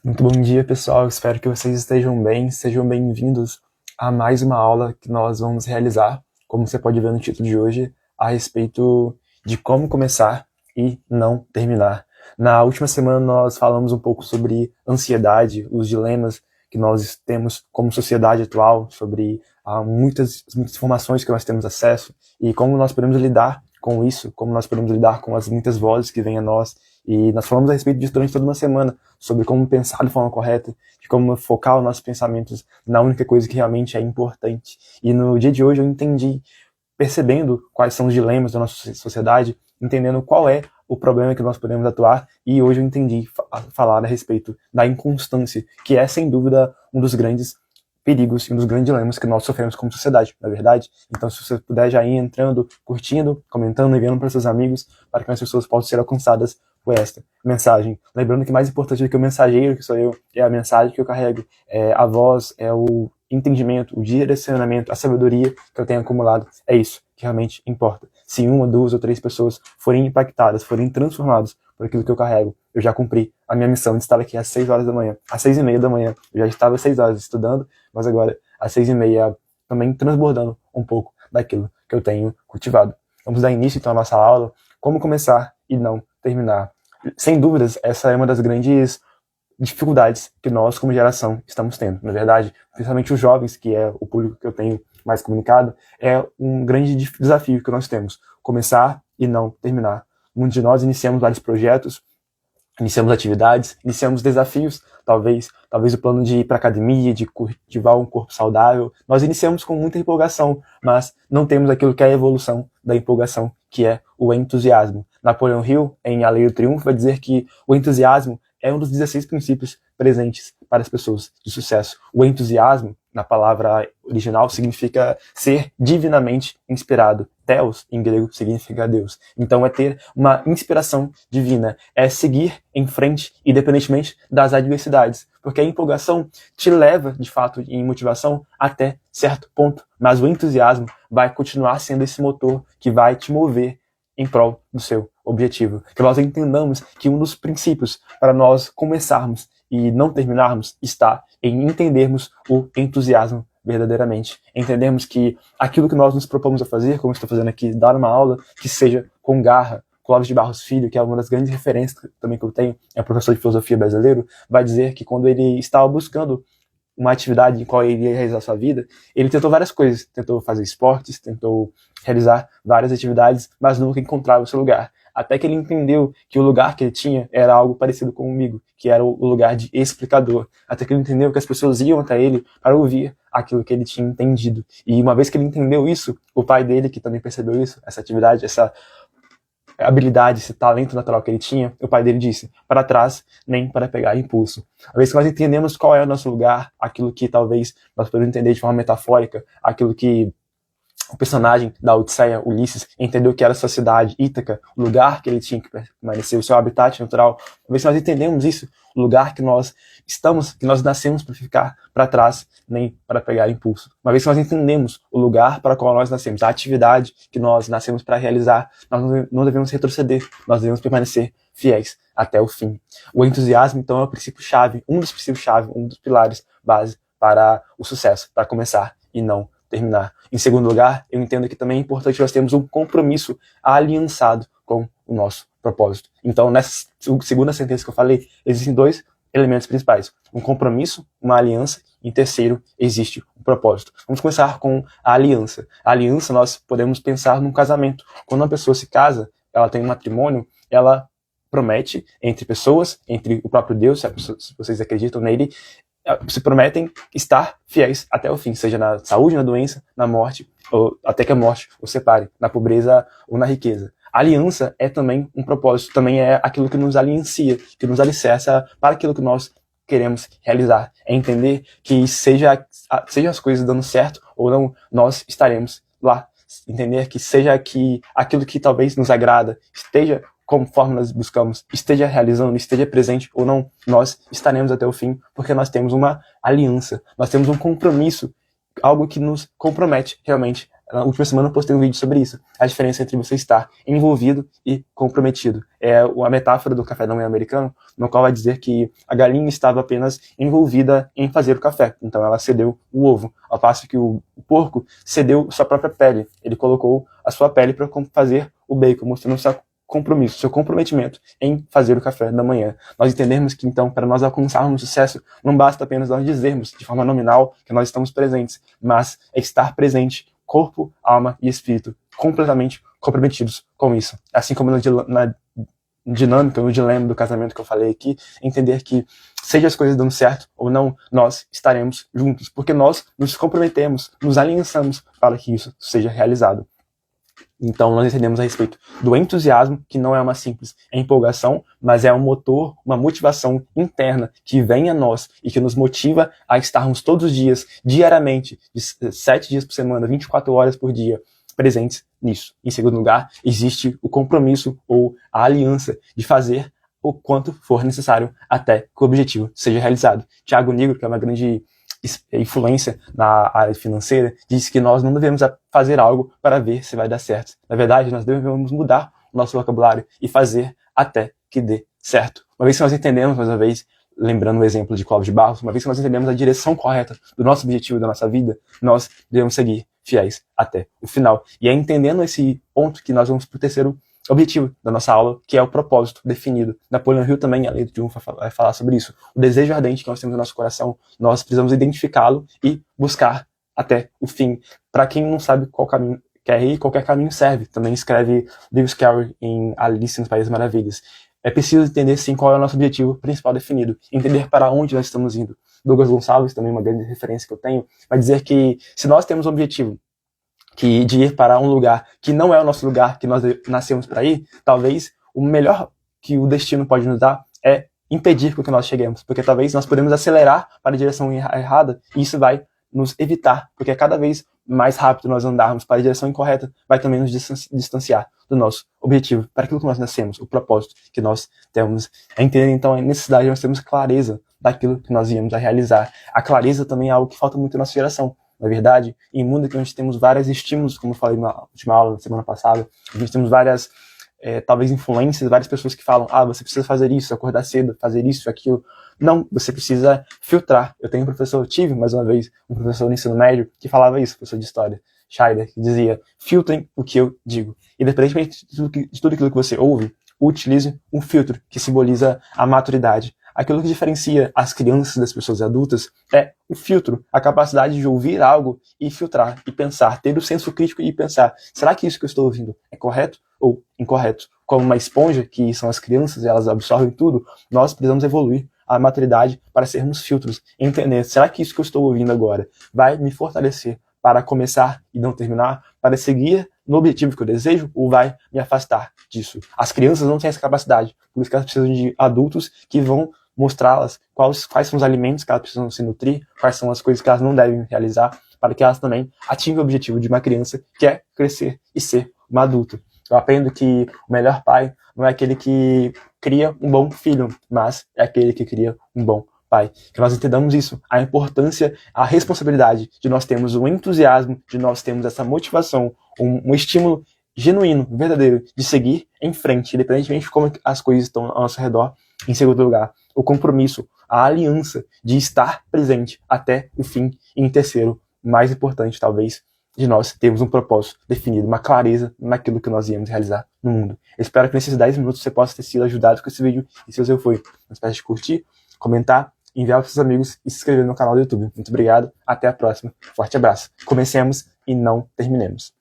Muito bom dia, pessoal. Espero que vocês estejam bem. Sejam bem-vindos a mais uma aula que nós vamos realizar, como você pode ver no título de hoje, a respeito de como começar e não terminar. Na última semana nós falamos um pouco sobre ansiedade, os dilemas que nós temos como sociedade atual, sobre muitas informações que nós temos acesso e como nós podemos lidar com isso, como nós podemos lidar com as muitas vozes que vêm a nós. E nós falamos a respeito disso durante toda uma semana, sobre como pensar de forma correta, de como focar os nossos pensamentos na única coisa que realmente é importante. E no dia de hoje eu entendi, percebendo quais são os dilemas da nossa sociedade, entendendo qual é o problema que nós podemos atuar, e hoje eu entendi falar a respeito da inconstância, que é sem dúvida um dos grandes perigos e um dos grandes dilemas que nós sofremos como sociedade, na verdade. Então, se você puder já ir entrando, curtindo, comentando, enviando para seus amigos, para que as pessoas possam ser alcançadas por esta mensagem. Lembrando que mais importante do que o mensageiro, que sou eu, é a mensagem que eu carrego, é a voz, é o entendimento, o direcionamento, a sabedoria que eu tenho acumulado. É isso que realmente importa. Se uma, duas ou três pessoas forem impactadas, forem transformadas por aquilo que eu carrego, eu já cumpri a minha missão de estar aqui às 6 horas da manhã. Às 6:30 da manhã, eu já estava às 6 horas estudando, mas agora às 6:30 também transbordando um pouco daquilo que eu tenho cultivado. Vamos dar início então à nossa aula, como começar e não terminar. Sem dúvidas, essa é uma das grandes dificuldades que nós, como geração, estamos tendo. Na verdade, principalmente os jovens, que é o público que eu tenho mais comunicado, é um grande desafio que nós temos. Começar e não terminar. Muitos de nós iniciamos vários projetos, iniciamos atividades, iniciamos desafios, talvez o plano de ir para a academia, de cultivar um corpo saudável. Nós iniciamos com muita empolgação, mas não temos aquilo que é a evolução da empolgação, que é o entusiasmo. Napoleão Hill, em A Lei do Triunfo, vai dizer que o entusiasmo é um dos 16 princípios presentes para as pessoas de sucesso. O entusiasmo, na palavra original, significa ser divinamente inspirado. Theos, em grego, significa Deus. Então é ter uma inspiração divina, é seguir em frente, independentemente das adversidades. Porque a empolgação te leva, de fato, em motivação até certo ponto. Mas o entusiasmo vai continuar sendo esse motor que vai te mover em prol do seu objetivo. Que nós entendamos que um dos princípios para nós começarmos e não terminarmos está em entendermos o entusiasmo verdadeiramente. Entendemos que aquilo que nós nos propomos a fazer, como estou fazendo aqui, dar uma aula, que seja com garra. Clóvis de Barros Filho, que é uma das grandes referências também que eu tenho, é professor de filosofia brasileiro, vai dizer que quando ele estava buscando uma atividade em qual ele ia realizar sua vida, ele tentou várias coisas, tentou fazer esportes, tentou realizar várias atividades, mas nunca encontrava o seu lugar. Até que ele entendeu que o lugar que ele tinha era algo parecido comigo, que era o lugar de explicador. Até que ele entendeu que as pessoas iam até ele para ouvir aquilo que ele tinha entendido. E uma vez que ele entendeu isso, o pai dele, que também percebeu isso, essa atividade, essa habilidade, esse talento natural que ele tinha, o pai dele disse, para trás, nem para pegar impulso. Uma vez que nós entendemos qual é o nosso lugar, aquilo que talvez nós podemos entender de forma metafórica, aquilo que o personagem da Odisseia, Ulisses, entendeu que era a sua cidade, Ítaca, o lugar que ele tinha que permanecer, o seu habitat natural. Uma vez que nós entendemos isso, o lugar que nós estamos, que nós nascemos para ficar, para trás, nem para pegar impulso. Uma vez que nós entendemos o lugar para o qual nós nascemos, a atividade que nós nascemos para realizar, nós não devemos retroceder, nós devemos permanecer fiéis até o fim. O entusiasmo, então, é o princípio-chave, um dos princípios-chave, um dos pilares base para o sucesso, para começar e não terminar. Em segundo lugar, eu entendo que também é importante nós termos um compromisso aliançado com o nosso propósito. Então, nessa segunda sentença que eu falei, existem dois elementos principais. Um compromisso, uma aliança, e em terceiro, existe um propósito. Vamos começar com a aliança. A aliança, nós podemos pensar num casamento. Quando uma pessoa se casa, ela tem um matrimônio, ela promete entre pessoas, entre o próprio Deus, se vocês acreditam nele, se prometem estar fiéis até o fim, seja na saúde, na doença, na morte, ou até que a morte os separe, na pobreza ou na riqueza. A aliança é também um propósito, também é aquilo que nos aliancia, que nos alicerça para aquilo que nós queremos realizar. É entender que seja as coisas dando certo ou não, nós estaremos lá. Entender que seja que aquilo que talvez nos agrada esteja conforme nós buscamos, esteja realizando, esteja presente ou não, nós estaremos até o fim, porque nós temos uma aliança, nós temos um compromisso, algo que nos compromete realmente Na última semana eu postei um vídeo sobre isso. A diferença entre você estar envolvido e comprometido. É a metáfora do café da manhã americano, no qual vai dizer que a galinha estava apenas envolvida em fazer o café. Então ela cedeu o ovo, ao passo que o porco cedeu sua própria pele. Ele colocou a sua pele para fazer o bacon, mostrando seu compromisso, seu comprometimento em fazer o café da manhã. Nós entendemos que, então, para nós alcançarmos sucesso, não basta apenas nós dizermos de forma nominal que nós estamos presentes, mas é estar presente, corpo, alma e espírito, completamente comprometidos com isso. Assim como na dinâmica, no dilema do casamento que eu falei aqui, entender que, seja as coisas dando certo ou não, nós estaremos juntos, porque nós nos comprometemos, nos aliançamos para que isso seja realizado. Então, nós entendemos a respeito do entusiasmo, que não é uma simples empolgação, mas é um motor, uma motivação interna que vem a nós e que nos motiva a estarmos todos os dias, diariamente, de 7 dias por semana, 24 horas por dia, presentes nisso. Em segundo lugar, existe o compromisso ou a aliança de fazer o quanto for necessário até que o objetivo seja realizado. Tiago Nigro, que é uma grande influência na área financeira, diz que nós não devemos fazer algo para ver se vai dar certo. Na verdade, nós devemos mudar o nosso vocabulário e fazer até que dê certo. Uma vez que nós entendemos, mais uma vez, lembrando o exemplo de Clóvis de Barros, uma vez que nós entendemos a direção correta do nosso objetivo, da nossa vida, nós devemos seguir fiéis até o final. E é entendendo esse ponto que nós vamos para o terceiro objetivo da nossa aula, que é o propósito definido. Napoleão Hill também, além de vai falar sobre isso. O desejo ardente que nós temos no nosso coração, nós precisamos identificá-lo e buscar até o fim. Para quem não sabe qual caminho quer ir, qualquer caminho serve. Também escreve Lewis Carroll em Alice nos Países Maravilhas. É preciso entender, sim, qual é o nosso objetivo principal definido. Entender para onde nós estamos indo. Douglas Gonçalves, também uma grande referência que eu tenho, vai dizer que se nós temos um objetivo de ir para um lugar que não é o nosso lugar, que nós nascemos para ir, talvez o melhor que o destino pode nos dar é impedir que nós cheguemos, porque talvez nós podemos acelerar para a direção errada e isso vai nos evitar, porque cada vez mais rápido nós andarmos para a direção incorreta, vai também nos distanciar do nosso objetivo, para aquilo que nós nascemos, o propósito que nós temos. É entender, então, a necessidade de nós termos clareza daquilo que nós viemos a realizar. A clareza também é algo que falta muito na nossa geração. Na verdade, em um mundo que nós temos vários estímulos, como eu falei na última aula, na semana passada, a gente temos várias, talvez, influências, várias pessoas que falam, você precisa fazer isso, acordar cedo, fazer isso, aquilo. Não, você precisa filtrar. Eu tenho tive mais uma vez, um professor no ensino médio que falava isso, professor de história, Scheider, que dizia, filtrem o que eu digo. Independentemente de tudo aquilo que você ouve, utilize um filtro que simboliza a maturidade. Aquilo que diferencia as crianças das pessoas adultas é o filtro, a capacidade de ouvir algo e filtrar, e pensar, ter o senso crítico e pensar, será que isso que eu estou ouvindo é correto ou incorreto? Como uma esponja, que são as crianças, elas absorvem tudo, nós precisamos evoluir a maturidade para sermos filtros, entender, será que isso que eu estou ouvindo agora vai me fortalecer para começar e não terminar, para seguir no objetivo que eu desejo, ou vai me afastar disso? As crianças não têm essa capacidade, por isso que elas precisam de adultos que vão mostrá-las quais são os alimentos que elas precisam se nutrir, quais são as coisas que elas não devem realizar, para que elas também atinjam o objetivo de uma criança, que é crescer e ser uma adulta. Eu aprendo que o melhor pai não é aquele que cria um bom filho, mas é aquele que cria um bom pai. Que nós entendamos isso, a importância, a responsabilidade de nós termos o entusiasmo, de nós termos essa motivação, um estímulo genuíno, verdadeiro, de seguir em frente, independentemente de como as coisas estão ao nosso redor. Em segundo lugar, o compromisso, a aliança de estar presente até o fim. E em terceiro, mais importante talvez, de nós termos um propósito definido, uma clareza naquilo que nós íamos realizar no mundo. Eu espero que nesses 10 minutos você possa ter sido ajudado com esse vídeo. E se você foi, não esquece de curtir, comentar, enviar para os seus amigos e se inscrever no canal do YouTube. Muito obrigado, até a próxima. Forte abraço. Comecemos e não terminemos.